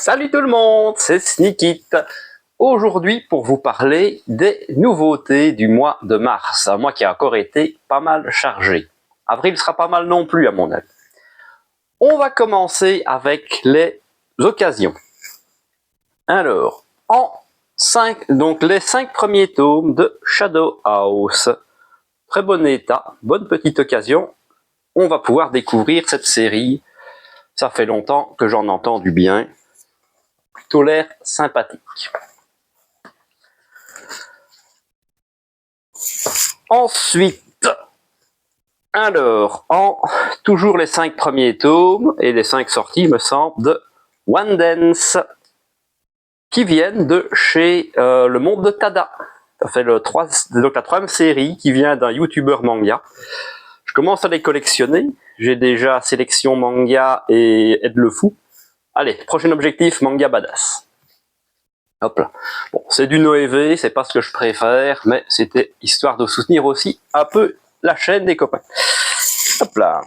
Salut tout le monde, c'est Sneakit. Aujourd'hui, pour vous parler des nouveautés du mois de mars, un mois qui a encore été pas mal chargé. Avril sera pas mal non plus à mon avis. On va commencer avec les occasions. Alors, les 5 premiers tomes de Shadow House. Très bon état, bonne petite occasion. On va pouvoir découvrir cette série. Ça fait longtemps que j'en entends du bien. Plutôt l'air sympathique. Ensuite, alors, toujours les 5 premiers tomes et les 5 sorties, me semble, de One Dance, qui viennent de chez Le Monde de Tada. Ça fait donc la 3e série qui vient d'un youtubeur manga. Je commence à les collectionner. J'ai déjà Sélection Manga et Aide le Fou. Allez, prochain objectif, manga badass. Hop là. Bon, c'est du Noévé, c'est pas ce que je préfère, mais c'était histoire de soutenir aussi un peu la chaîne des copains. Hop là.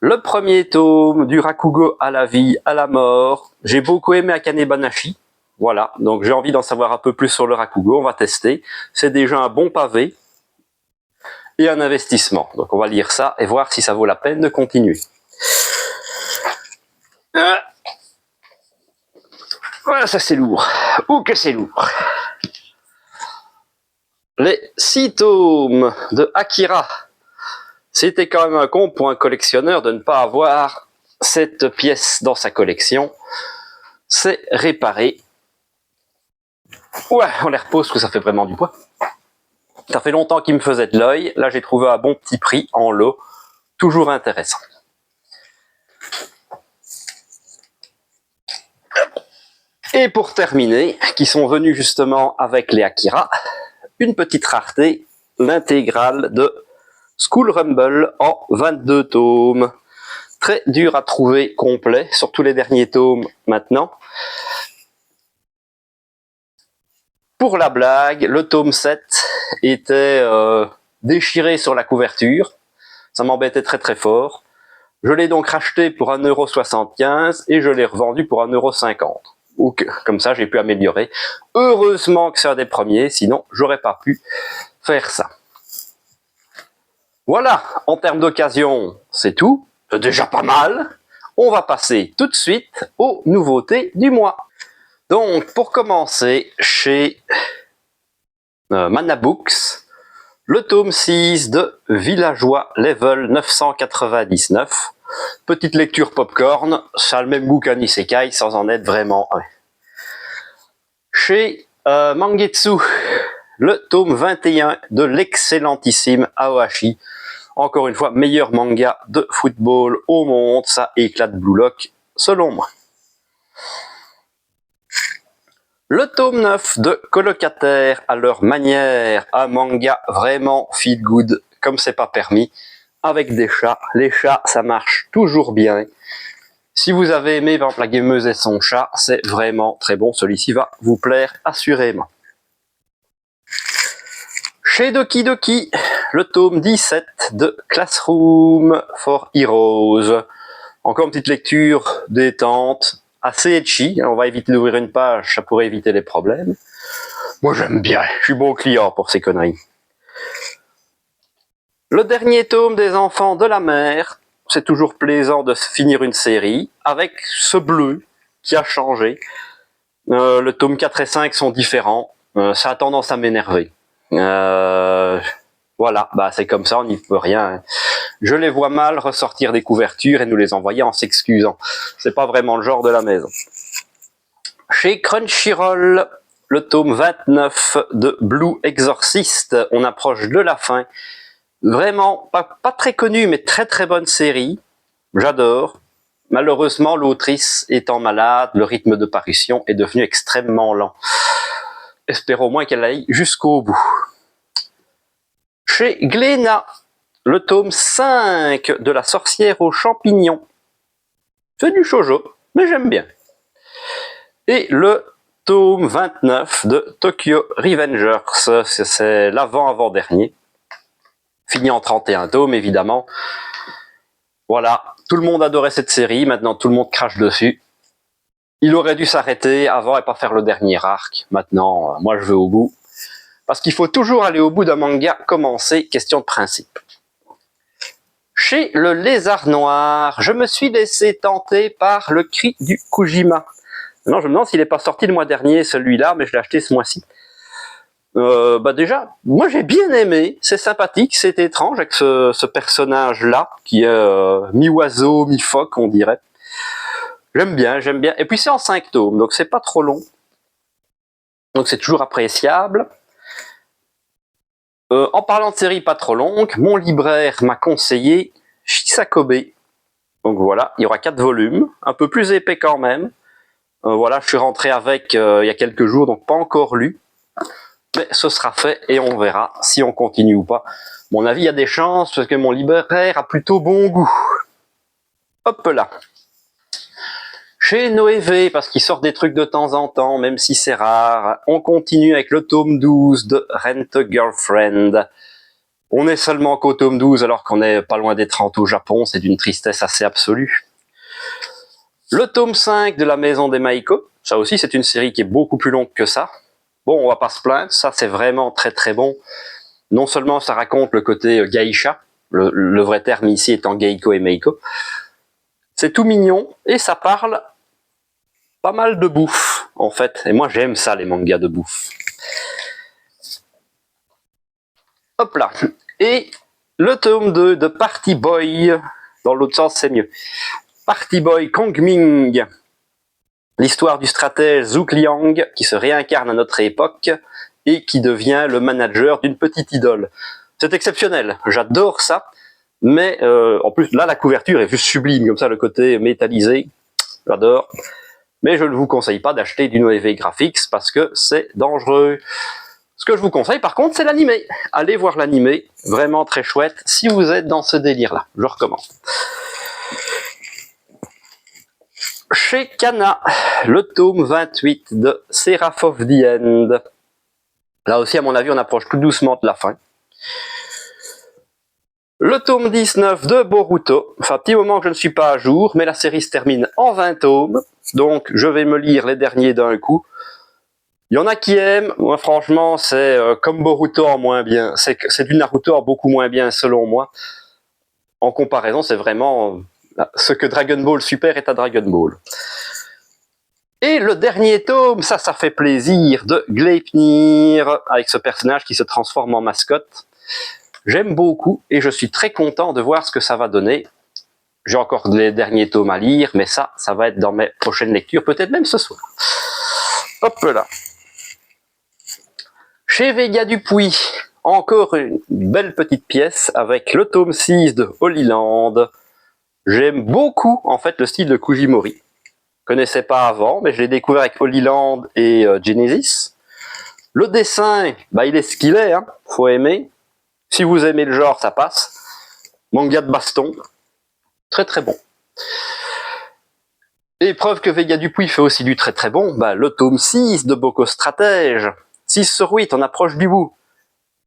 Le premier tome du Rakugo à la vie, à la mort. J'ai beaucoup aimé Akane Banashi. Voilà, donc j'ai envie d'en savoir un peu plus sur le Rakugo, on va tester. C'est déjà un bon pavé et un investissement. Donc on va lire ça et voir si ça vaut la peine de continuer. Voilà, ça c'est lourd. Ouh que c'est lourd. Les 6 tomes de Akira. C'était quand même un con pour un collectionneur de ne pas avoir cette pièce dans sa collection. C'est réparé. Ouais, on les repose parce que ça fait vraiment du poids. Ça fait longtemps qu'il me faisait de l'œil. Là, j'ai trouvé un bon petit prix en lot. Toujours intéressant. Et pour terminer, qui sont venus justement avec les Akira, une petite rareté, l'intégrale de School Rumble en 22 tomes. Très dur à trouver complet, surtout les derniers tomes maintenant. Pour la blague, le tome 7 était déchiré sur la couverture. Ça m'embêtait très très fort. Je l'ai donc racheté pour 1,75€ et je l'ai revendu pour 1,50€. Comme ça, j'ai pu améliorer. Heureusement que c'est un des premiers, sinon j'aurais pas pu faire ça. Voilà, en termes d'occasion, c'est tout. C'est déjà pas mal. On va passer tout de suite aux nouveautés du mois. Donc, pour commencer, chez Manabooks, le tome 6 de Villageois Level 999. Petite lecture popcorn, ça a le même goût qu'un isekai sans en être vraiment un. Chez Mangetsu, le tome 21 de l'excellentissime Aohashi. Encore une fois, meilleur manga de football au monde, ça éclate Blue Lock, selon moi. Le tome 9 de Colocataires à leur manière, un manga vraiment feel good, comme c'est pas permis, avec des chats. Les chats, ça marche toujours bien. Si vous avez aimé par exemple La Gameuse et son chat, c'est vraiment très bon. Celui-ci va vous plaire assurément. Chez Doki Doki, le tome 17 de Classroom for Heroes. Encore une petite lecture détente, assez etchi. On va éviter d'ouvrir une page, ça pourrait éviter les problèmes. Moi j'aime bien, je suis bon client pour ces conneries. Le dernier tome des Enfants de la Mer. C'est toujours plaisant de finir une série avec ce bleu qui a changé. Le tome 4 et 5 sont différents. Ça a tendance à m'énerver. Voilà, bah c'est comme ça, on n'y peut rien. Je les vois mal ressortir des couvertures et nous les envoyer en s'excusant. C'est pas vraiment le genre de la maison. Chez Crunchyroll, le tome 29 de Blue Exorcist. On approche de la fin. Vraiment, pas très connu, mais très très bonne série. J'adore. Malheureusement, l'autrice étant malade, le rythme de parution est devenu extrêmement lent. Espérons au moins qu'elle aille jusqu'au bout. Chez Glénat, le tome 5 de La sorcière aux champignons. C'est du shoujo, mais j'aime bien. Et le tome 29 de Tokyo Revengers, c'est l'avant-avant-dernier. Fini en 31 tomes, évidemment. Voilà, tout le monde adorait cette série, maintenant tout le monde crache dessus. Il aurait dû s'arrêter avant et pas faire le dernier arc. Maintenant, moi je vais au bout. Parce qu'il faut toujours aller au bout d'un manga commencé, question de principe. Chez le Lézard Noir, je me suis laissé tenter par le cri du Kujima. Non, je me demande s'il n'est pas sorti le mois dernier, celui-là, mais je l'ai acheté ce mois-ci. Déjà, moi j'ai bien aimé, c'est sympathique, c'est étrange avec ce personnage-là, qui est mi-oiseau, mi-phoque, on dirait. J'aime bien. Et puis c'est en 5 tomes, donc c'est pas trop long. Donc c'est toujours appréciable. En parlant de série pas trop longue, mon libraire m'a conseillé Shisakobe. Donc voilà, il y aura 4 volumes, un peu plus épais quand même. Voilà, je suis rentré avec il y a quelques jours, donc pas encore lu. Mais ce sera fait et on verra si on continue ou pas. À mon avis, il y a des chances parce que mon libraire a plutôt bon goût. Hop là. Chez Noévé, parce qu'il sort des trucs de temps en temps, même si c'est rare, on continue avec le tome 12 de Rent a Girlfriend. On est seulement qu'au tome 12 alors qu'on est pas loin des 30 au Japon, c'est d'une tristesse assez absolue. Le tome 5 de la Maison des Maiko, ça aussi c'est une série qui est beaucoup plus longue que ça. Bon, on va pas se plaindre, ça c'est vraiment très très bon. Non seulement ça raconte le côté geisha, le vrai terme ici étant geiko et meiko. C'est tout mignon et ça parle pas mal de bouffe en fait. Et moi j'aime ça les mangas de bouffe. Hop là. Et le tome 2 de Party Boy, dans l'autre sens c'est mieux. Party Boy Kongming. L'histoire du stratège Zhu Liang qui se réincarne à notre époque et qui devient le manager d'une petite idole. C'est exceptionnel, j'adore ça, mais en plus là la couverture est juste sublime, comme ça le côté métallisé, j'adore. Mais je ne vous conseille pas d'acheter du Noévé Graphics parce que c'est dangereux. Ce que je vous conseille par contre c'est l'animé. Allez voir l'animé, vraiment très chouette, si vous êtes dans ce délire-là, je recommande. Chez Kana, le tome 28 de Seraph of the End. Là aussi, à mon avis, on approche tout doucement de la fin. Le tome 19 de Boruto. Enfin, petit moment que je ne suis pas à jour, mais la série se termine en 20 tomes. Donc, je vais me lire les derniers d'un coup. Il y en a qui aiment. Moi, franchement, c'est comme Boruto en moins bien. C'est du Naruto en beaucoup moins bien, selon moi. En comparaison, c'est vraiment ce que Dragon Ball Super est à Dragon Ball. Et le dernier tome, ça fait plaisir, de Gleipnir, avec ce personnage qui se transforme en mascotte. J'aime beaucoup et je suis très content de voir ce que ça va donner. J'ai encore les derniers tomes à lire, mais ça va être dans mes prochaines lectures, peut-être même ce soir. Hop là. Chez Vega Dupuis, encore une belle petite pièce avec le tome 6 de Holy Land. J'aime beaucoup, en fait, le style de Kujimori. Je connaissais pas avant, mais je l'ai découvert avec Holy Land et Genesis. Le dessin, il est ce qu'il est, hein. Faut aimer. Si vous aimez le genre, ça passe. Manga de baston, très très bon. Et preuve que Vega Dupuis fait aussi du très très bon, le tome 6 de Boko Stratège. 6 sur 8, on approche du bout.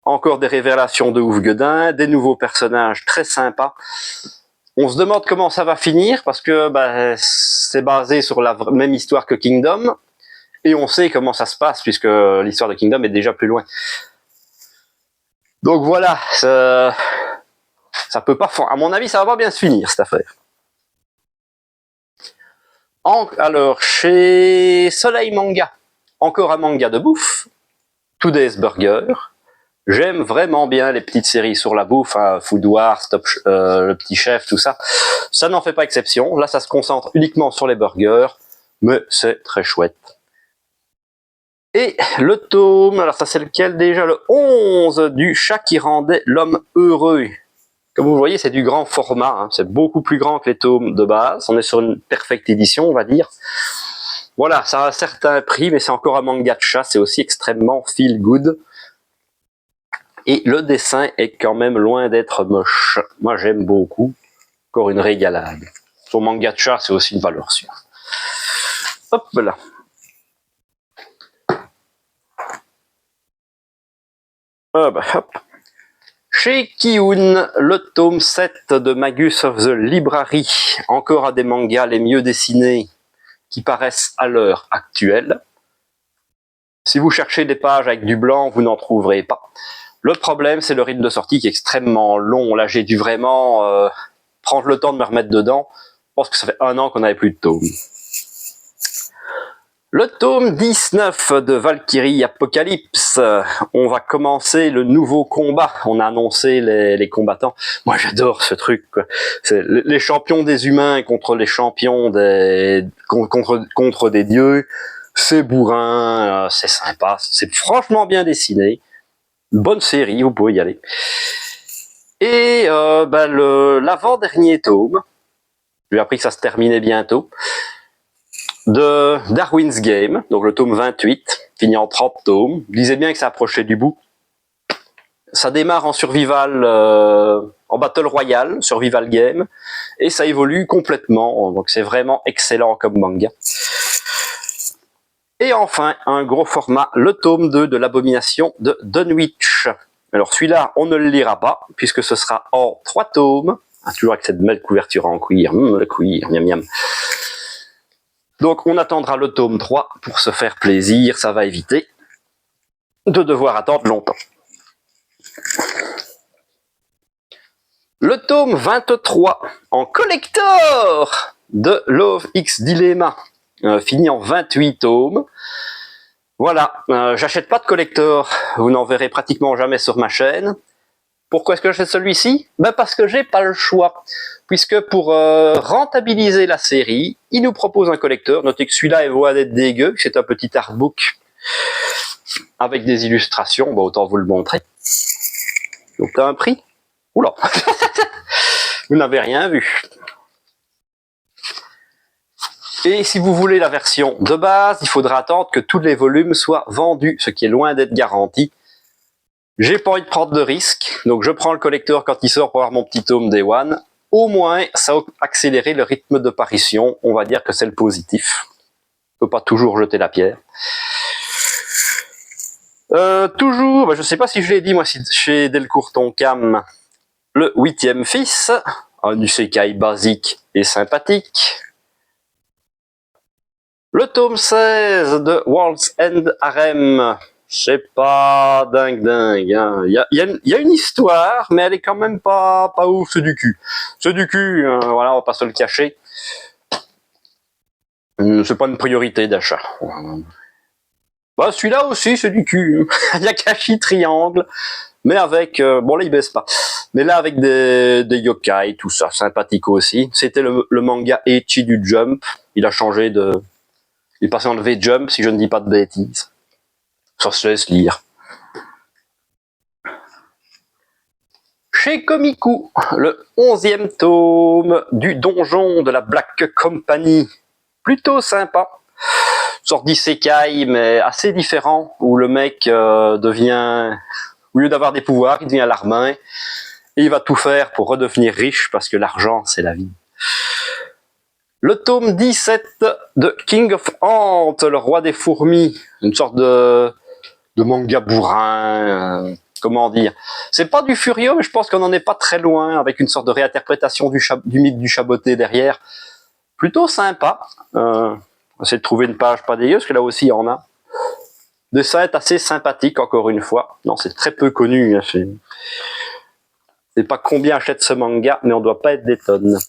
Encore des révélations de ouf gueudin, des nouveaux personnages très sympas. On se demande comment ça va finir, parce que c'est basé sur la même histoire que Kingdom, et on sait comment ça se passe, puisque l'histoire de Kingdom est déjà plus loin. Donc voilà, ça peut pas... À mon avis, ça va pas bien se finir, cette affaire. Alors, chez Soleil Manga, encore un manga de bouffe, Today's Burger. J'aime vraiment bien les petites séries sur la bouffe, hein, Food Wars, le Petit Chef, tout ça. Ça n'en fait pas exception. Là, ça se concentre uniquement sur les burgers, mais c'est très chouette. Et le tome, alors ça c'est lequel déjà? Le 11 du Chat qui rendait l'homme heureux. Comme vous voyez, c'est du grand format, hein. C'est beaucoup plus grand que les tomes de base. On est sur une perfecte édition, on va dire. Voilà, ça a un certain prix, mais c'est encore un manga de chat, c'est aussi extrêmement feel good. Et le dessin est quand même loin d'être moche. Moi, j'aime beaucoup. Encore une régalade. Son manga de chat, c'est aussi une valeur sûre. Hop là. Hop. Chez Kiun, le tome 7 de Magus of the Library. Encore à des mangas les mieux dessinés qui paraissent à l'heure actuelle. Si vous cherchez des pages avec du blanc, vous n'en trouverez pas. Le problème, c'est le rythme de sortie qui est extrêmement long. Là, j'ai dû vraiment prendre le temps de me remettre dedans. Je pense que ça fait 1 an qu'on n'avait plus de tome. Le tome 19 de Valkyrie Apocalypse. On va commencer le nouveau combat. On a annoncé les combattants. Moi, j'adore ce truc, quoi. C'est les champions des humains contre les champions contre des dieux. C'est bourrin, c'est sympa. C'est franchement bien dessiné. Bonne série, vous pouvez y aller. Et l'avant-dernier tome, j'ai appris que ça se terminait bientôt, de Darwin's Game, donc le tome 28, fini en 30 tomes. Je disais bien que ça approchait du bout. Ça démarre en survival, en battle royale, survival game, et ça évolue complètement, donc c'est vraiment excellent comme manga. Et enfin, un gros format, le tome 2 de l'Abomination de Dunwich. Alors celui-là, on ne le lira pas, puisque ce sera en 3 tomes, toujours avec cette belle couverture en cuir, le cuir, miam miam. Donc on attendra le tome 3 pour se faire plaisir, ça va éviter de devoir attendre longtemps. Le tome 23 en collector de Love X Dilemma, fini en 28 tomes. Voilà, j'achète pas de collector, vous n'en verrez pratiquement jamais sur ma chaîne. Pourquoi est-ce que j'achète celui-ci? Ben parce que j'ai pas le choix. Puisque pour rentabiliser la série, il nous propose un collecteur. Notez que celui-là est loin d'être dégueu, c'est un petit artbook avec des illustrations. Bon, autant vous le montrer. Donc t'as un prix? Oula. Vous n'avez rien vu. Et si vous voulez la version de base, il faudra attendre que tous les volumes soient vendus, ce qui est loin d'être garanti. J'ai pas envie de prendre de risques, donc je prends le collector quand il sort pour avoir mon petit tome Day One. Au moins, ça va accélérer le rythme de parution. On va dire que c'est le positif. On peut pas toujours jeter la pierre. Toujours, je ne sais pas si je l'ai dit, moi, chez Delcourt Tonkam, le 8e fils, un isekai basique et sympathique. Le tome 16 de World's End Harem. C'est pas dingue. Hein. Il y a une histoire, mais elle est quand même pas ouf, c'est du cul. C'est du cul, voilà, on va pas se le cacher. C'est pas une priorité d'achat. Bah, celui-là aussi, c'est du cul. Il y a Kashi Triangle, mais avec... bon, là, il baisse pas. Mais là, avec des yokai, tout ça, sympathique aussi. C'était le manga ecchi du Jump. Il a changé de... Il est passé en V-Jump, si je ne dis pas de bêtises. Ça se laisse lire. Chez Komiku, le 11e tome du donjon de la Black Company. Plutôt sympa. Sorte d'isekai, mais assez différent, où le mec devient... Au lieu d'avoir des pouvoirs, il devient l'armain. Et il va tout faire pour redevenir riche, parce que l'argent, c'est la vie. Le tome 17 de King of Ant, le roi des fourmis. Une sorte de manga bourrin, comment dire. C'est pas du Furio, mais je pense qu'on n'en est pas très loin, avec une sorte de réinterprétation du mythe du Chaboté derrière. Plutôt sympa. On va essayer de trouver une page pas dégueu, parce que là aussi il y en a. Dessin est assez sympathique, encore une fois. Non, c'est très peu connu. Hein, c'est pas combien achète ce manga, mais on doit pas être des tonnes.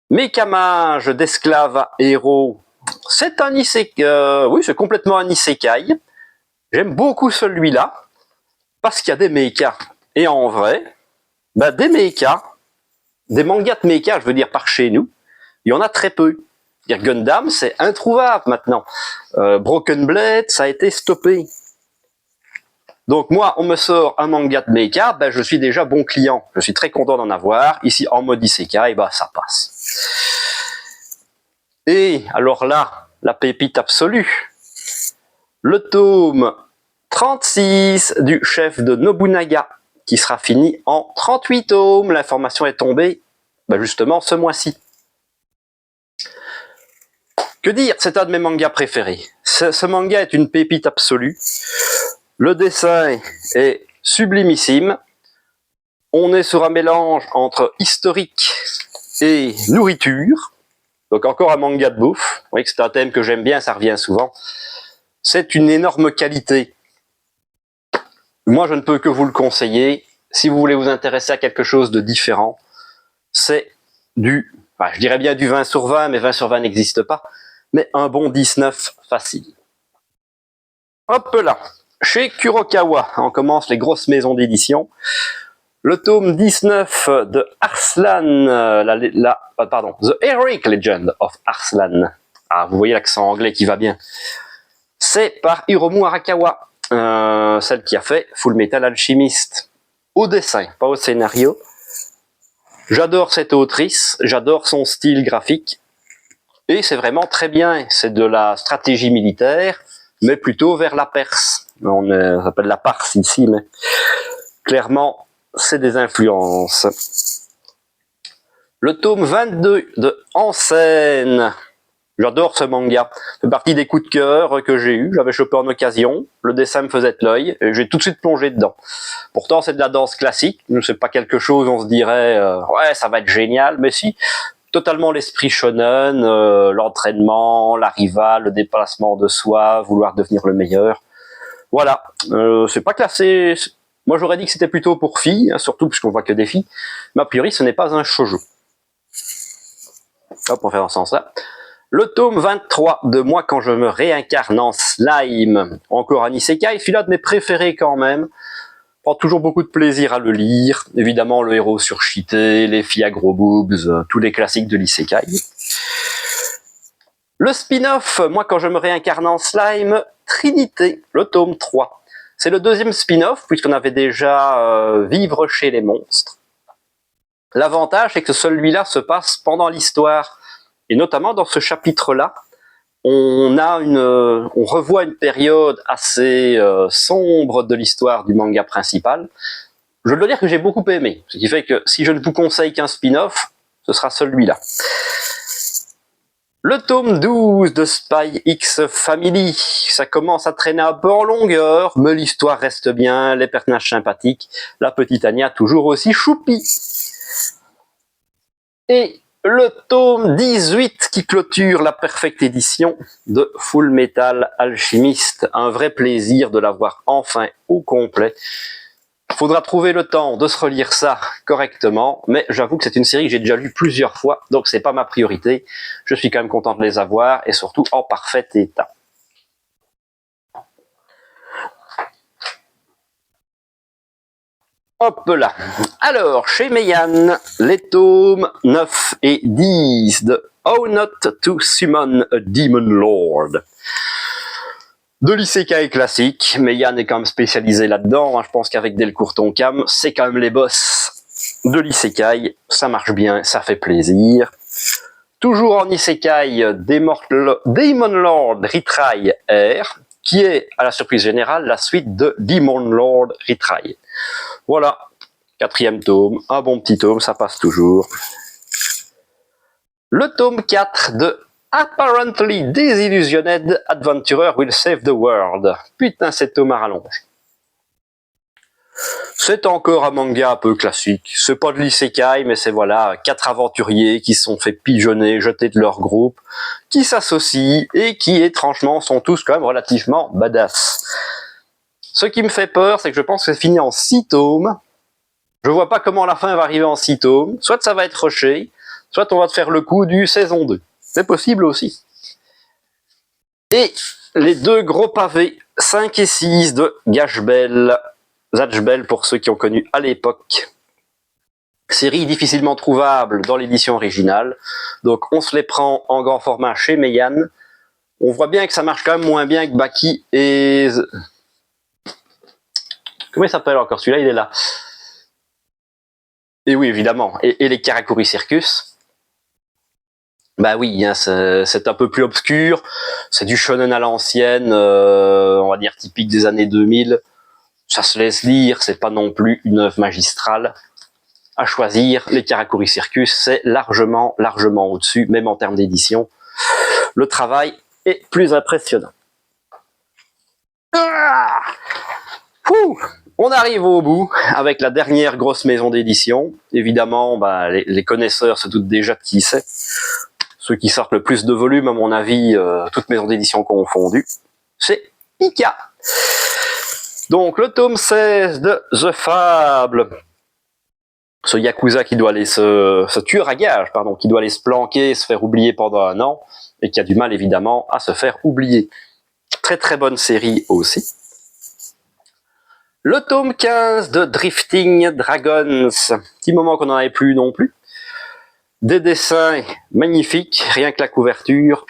Mécamage d'esclaves à héros. C'est un isekai, oui, c'est complètement un isekai. J'aime beaucoup celui-là, parce qu'il y a des mechas. Et en vrai, des mechas, des mangas de mechas, je veux dire par chez nous, il y en a très peu. Dire Gundam, c'est introuvable maintenant. Broken Blade, ça a été stoppé. Donc moi, on me sort un manga de mecha, je suis déjà bon client. Je suis très content d'en avoir. Ici, en mode isekai, ça passe. Et alors là, la pépite absolue, le tome 36 du chef de Nobunaga, qui sera fini en 38 tomes. L'information est tombée justement ce mois-ci. Que dire, c'est un de mes mangas préférés. Ce manga est une pépite absolue. Le dessin est sublimissime. On est sur un mélange entre historique et nourriture. Donc encore un manga de bouffe. Vous voyez que c'est un thème que j'aime bien, ça revient souvent. C'est une énorme qualité. Moi, je ne peux que vous le conseiller. Si vous voulez vous intéresser à quelque chose de différent, c'est du, enfin, je dirais bien du 20 sur 20, mais 20 sur 20 n'existe pas, mais un bon 19 facile. Hop là, chez Kurokawa, on commence les grosses maisons d'édition. Le tome 19 de Arslan, The Heroic Legend of Arslan. Ah, vous voyez l'accent anglais qui va bien. C'est par Hiromu Arakawa, celle qui a fait Full Metal Alchemist. Au dessin, pas au scénario. J'adore cette autrice, j'adore son style graphique. Et c'est vraiment très bien. C'est de la stratégie militaire, mais plutôt vers la Perse. On appelle la Parse ici, mais clairement, c'est des influences. Le tome 22 de En Scène. J'adore ce manga. C'est partie des coups de cœur que j'ai eu. J'avais chopé en occasion. Le dessin me faisait de l'œil et j'ai tout de suite plongé dedans. Pourtant, c'est de la danse classique. C'est pas quelque chose, on se dirait, ouais, ça va être génial. Mais si, totalement l'esprit shonen, l'entraînement, la rivale, le déplacement de soi, vouloir devenir le meilleur. Voilà. C'est pas classé. Moi, j'aurais dit que c'était plutôt pour filles, hein, surtout puisqu'on voit que des filles. Mais a priori, ce n'est pas un shoujo. Hop, on fait dans ce sens-là. Le tome 23 de Moi quand je me réincarne en slime. Encore un isekai, celui-là de mes préférés quand même. Prends toujours beaucoup de plaisir à le lire. Évidemment, le héros surcheaté, les filles à gros boobs, tous les classiques de l'isekai. Le spin-off, Moi quand je me réincarne en slime, Trinité, le tome 3. C'est le deuxième spin-off, puisqu'on avait déjà Vivre chez les monstres. L'avantage, c'est que celui-là se passe pendant l'histoire. Et notamment dans ce chapitre-là, on revoit une période assez sombre de l'histoire du manga principal. Je dois dire que j'ai beaucoup aimé, ce qui fait que si je ne vous conseille qu'un spin-off, ce sera celui-là. Le tome 12 de Spy X Family, ça commence à traîner un peu en longueur, mais l'histoire reste bien, les personnages sympathiques, la petite Anya toujours aussi choupie. Et le tome 18 qui clôture la perfecte édition de Full Metal Alchemist. Un vrai plaisir de l'avoir enfin au complet. Faudra trouver le temps de se relire ça correctement, mais j'avoue que c'est une série que j'ai déjà lue plusieurs fois, donc c'est pas ma priorité. Je suis quand même content de les avoir, et surtout en parfait état. Hop là. Alors, chez Meian, les tomes 9 et 10 de How Not to Summon a Demon Lord. De l'isekai classique, Meian est quand même spécialisé là-dedans. Je pense qu'avec Delcourt Tonkam, c'est quand même les boss de l'isekai. Ça marche bien, ça fait plaisir. Toujours en isekai, Demon Lord Retry R, qui est, à la surprise générale, la suite de Demon Lord Retry. Voilà, 4e tome, un bon petit tome, ça passe toujours. Le tome 4 de Apparently Disillusioned Adventurer Will Save the World. Putain, cet tome à rallonge. C'est encore un manga un peu classique. C'est pas de l'isekai, mais c'est voilà, 4 aventuriers qui se sont fait pigeonner, jeter de leur groupe, qui s'associent et qui, étrangement, sont tous quand même relativement badass. Ce qui me fait peur, c'est que je pense que c'est fini en 6 tomes. Je vois pas comment la fin va arriver en 6 tomes. Soit ça va être rushé, soit on va te faire le coup du saison 2. C'est possible aussi. Et les deux gros pavés, 5 et 6 de Zatchbell pour ceux qui ont connu à l'époque. Série difficilement trouvable dans l'édition originale. Donc on se les prend en grand format chez Meian. On voit bien que ça marche quand même moins bien que Baki et... Comment il s'appelle encore celui-là? Il est là. Et oui, évidemment. Et les Karakuri Circus. Bah oui, hein, c'est un peu plus obscur. C'est du shonen à l'ancienne, on va dire typique des années 2000. Ça se laisse lire, c'est pas non plus une œuvre magistrale. À choisir, les Karakuri Circus, c'est largement au-dessus, même en termes d'édition. Le travail est plus impressionnant. Ah, on arrive au bout avec la dernière grosse maison d'édition. Évidemment, bah, les connaisseurs se doutent déjà de qui c'est. ceux qui sortent le plus de volume à mon avis, toutes maisons d'édition confondues, c'est Pika. Donc le tome 16 de The Fable, ce Yakuza qui doit aller ce tueur à gages, pardon, qui doit aller se planquer, se faire oublier pendant un an, et qui a du mal évidemment à se faire oublier. Très très bonne série aussi. Le tome 15 de Drifting Dragons, petit moment qu'on n'en avait plus non plus. Des dessins magnifiques, rien que la couverture.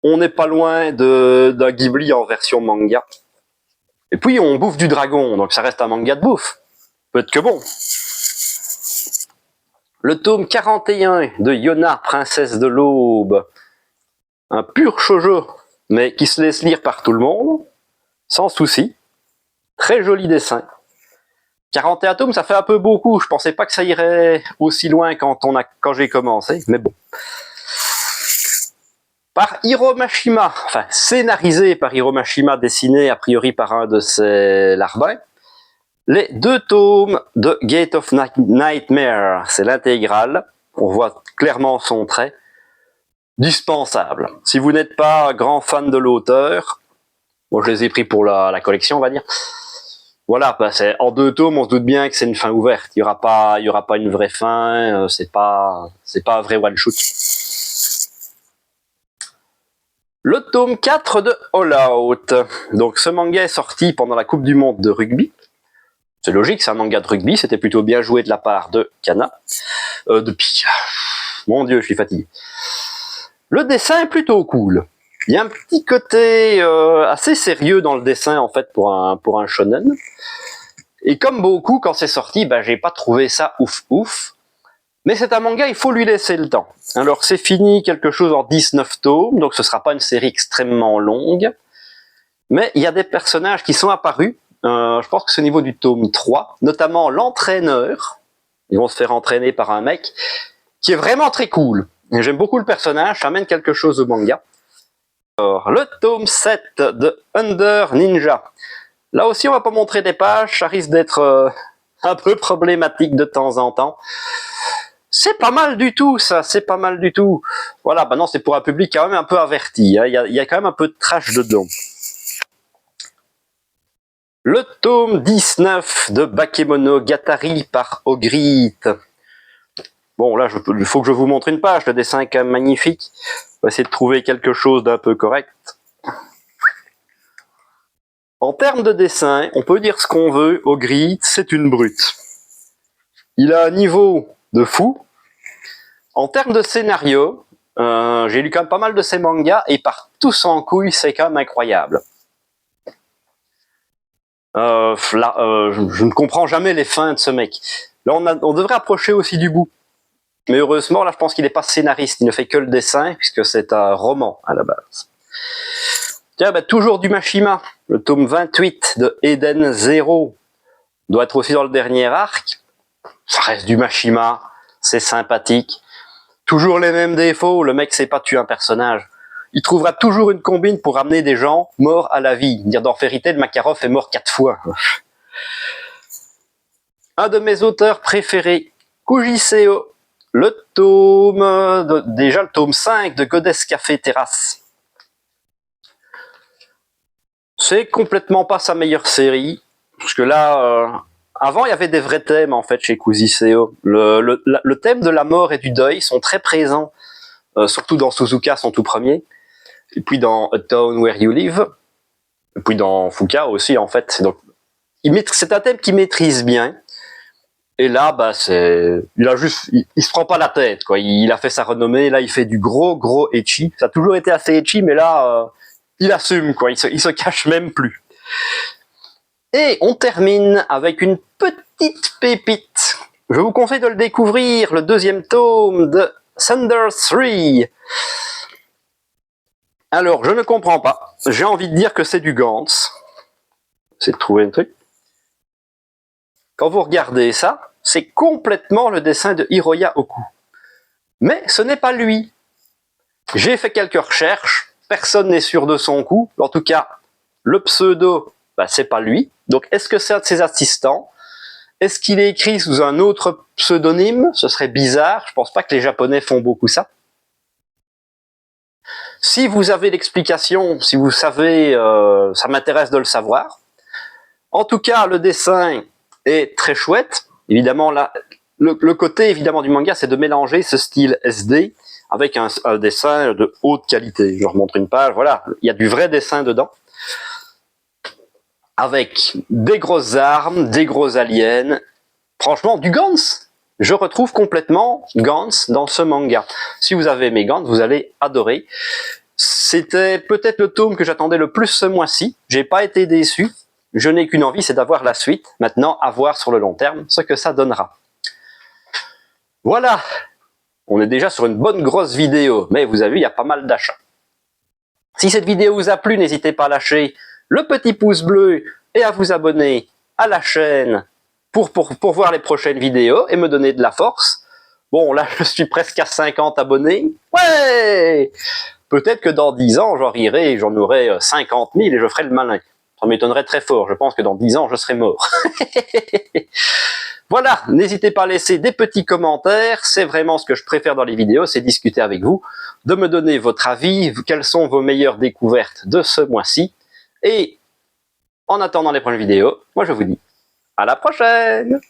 On n'est pas loin d'un Ghibli en version manga. Et puis on bouffe du dragon, donc ça reste un manga de bouffe. Peut-être que bon. Le tome 41 de Yona, princesse de l'aube. Un pur shoujo, mais qui se laisse lire par tout le monde, sans souci. Très joli dessin. 41 tomes, ça fait un peu beaucoup. Je pensais pas que ça irait aussi loin quand j'ai commencé, mais bon. Par Hiro Mashima, enfin scénarisé par Hiro Mashima, dessiné a priori par un de ses larbins. Les 2 tomes de Gate of Nightmare, c'est l'intégrale. On voit clairement son trait. Dispensable. Si vous n'êtes pas grand fan de l'auteur, bon, je les ai pris pour la collection, on va dire. Voilà, bah c'est en 2 tomes, on se doute bien que c'est une fin ouverte. Il y aura pas une vraie fin. C'est pas un vrai one shot. Le tome 4 de All Out. Donc ce manga est sorti pendant la Coupe du Monde de rugby. C'est logique, c'est un manga de rugby. C'était plutôt bien joué de la part de Kana. Mon Dieu, je suis fatigué. Le dessin est plutôt cool. Il y a un petit côté assez sérieux dans le dessin en fait pour un shonen. Et comme beaucoup, quand c'est sorti, bah, j'ai pas trouvé ça ouf. Mais c'est un manga, il faut lui laisser le temps. Alors c'est fini quelque chose en 19 tomes, donc ce sera pas une série extrêmement longue. Mais il y a des personnages qui sont apparus. Je pense que c'est au niveau du tome 3, notamment l'entraîneur. Ils vont se faire entraîner par un mec qui est vraiment très cool. J'aime beaucoup le personnage, ça amène quelque chose au manga. Alors, le tome 7 de Under Ninja. Là aussi, on va pas montrer des pages, ça risque d'être un peu problématique de temps en temps. C'est pas mal du tout, ça, c'est pas mal du tout. Voilà, bah non, c'est pour un public quand même un peu averti, hein. Il y a quand même un peu de trash dedans. Le tome 19 de Bakemonogatari par Ogritte. Bon, là, il faut que je vous montre une page, le dessin est quand même magnifique. On va essayer de trouver quelque chose d'un peu correct. En termes de dessin, on peut dire ce qu'on veut, Ogritte, c'est une brute. Il a un niveau de fou. En termes de scénario, j'ai lu quand même pas mal de ses mangas, et par tous en couilles, c'est quand même incroyable. Je ne comprends jamais les fins de ce mec. Là, on devrait approcher aussi du bout. Mais heureusement, là, je pense qu'il n'est pas scénariste, il ne fait que le dessin, puisque c'est un roman à la base. Tiens, bah, toujours du Mashima, le tome 28 de Eden Zero doit être aussi dans le dernier arc. Ça reste du Mashima, c'est sympathique. Toujours les mêmes défauts, le mec sait pas tuer un personnage. Il trouvera toujours une combine pour amener des gens morts à la vie. Dire dans Fairy Tail, Makarov est mort 4 fois. Un de mes auteurs préférés, Kujiseo, le tome 5 de Goddess Café Terrace. C'est complètement pas sa meilleure série, parce que là, avant il y avait des vrais thèmes en fait chez Kujiseo. Le thème de la mort et du deuil sont très présents, surtout dans Suzuka, son tout premier, et puis dans A Town Where You Live, et puis dans Fuka aussi en fait. Donc, c'est un thème qu'il maîtrise bien. Et là, bah il se prend pas la tête, quoi. Il a fait sa renommée. Là, il fait du gros ecchi. Ça a toujours été assez ecchi, mais là, il assume, quoi. Il se cache même plus. Et on termine avec une petite pépite. Je vous conseille de le découvrir, le 2e tome de Thunder 3. Alors, je ne comprends pas. J'ai envie de dire que c'est du Gantz. C'est de trouver un truc. Quand vous regardez ça, c'est complètement le dessin de Hiroya Oku. Mais ce n'est pas lui. J'ai fait quelques recherches, personne n'est sûr de son coup. En tout cas, le pseudo, bah, c'est pas lui. Donc est-ce que c'est un de ses assistants? Est-ce qu'il est écrit sous un autre pseudonyme? Ce serait bizarre, je pense pas que les Japonais font beaucoup ça. Si vous avez l'explication, si vous savez, ça m'intéresse de le savoir. En tout cas, le dessin est très chouette. Évidemment, là, le côté évidemment du manga, c'est de mélanger ce style SD avec un dessin de haute qualité. Je remonte une page, voilà, il y a du vrai dessin dedans. Avec des grosses armes, des gros aliens, franchement, du Gantz. Je retrouve complètement Gantz dans ce manga. Si vous avez aimé Gantz, vous allez adorer. C'était peut-être le tome que j'attendais le plus ce mois-ci. J'ai pas été déçu. Je n'ai qu'une envie, c'est d'avoir la suite. Maintenant, à voir sur le long terme ce que ça donnera. Voilà. On est déjà sur une bonne grosse vidéo, mais vous avez vu, il y a pas mal d'achats. Si cette vidéo vous a plu, n'hésitez pas à lâcher le petit pouce bleu et à vous abonner à la chaîne pour voir les prochaines vidéos et me donner de la force. Bon, là, je suis presque à 50 abonnés. Ouais! Peut-être que dans 10 ans, j'en rirai et j'en aurai 50 000 et je ferai le malin. Ça m'étonnerait très fort. Je pense que dans 10 ans, je serai mort. Voilà, n'hésitez pas à laisser des petits commentaires. C'est vraiment ce que je préfère dans les vidéos, c'est discuter avec vous, de me donner votre avis, quelles sont vos meilleures découvertes de ce mois-ci. Et en attendant les prochaines vidéos, moi je vous dis à la prochaine!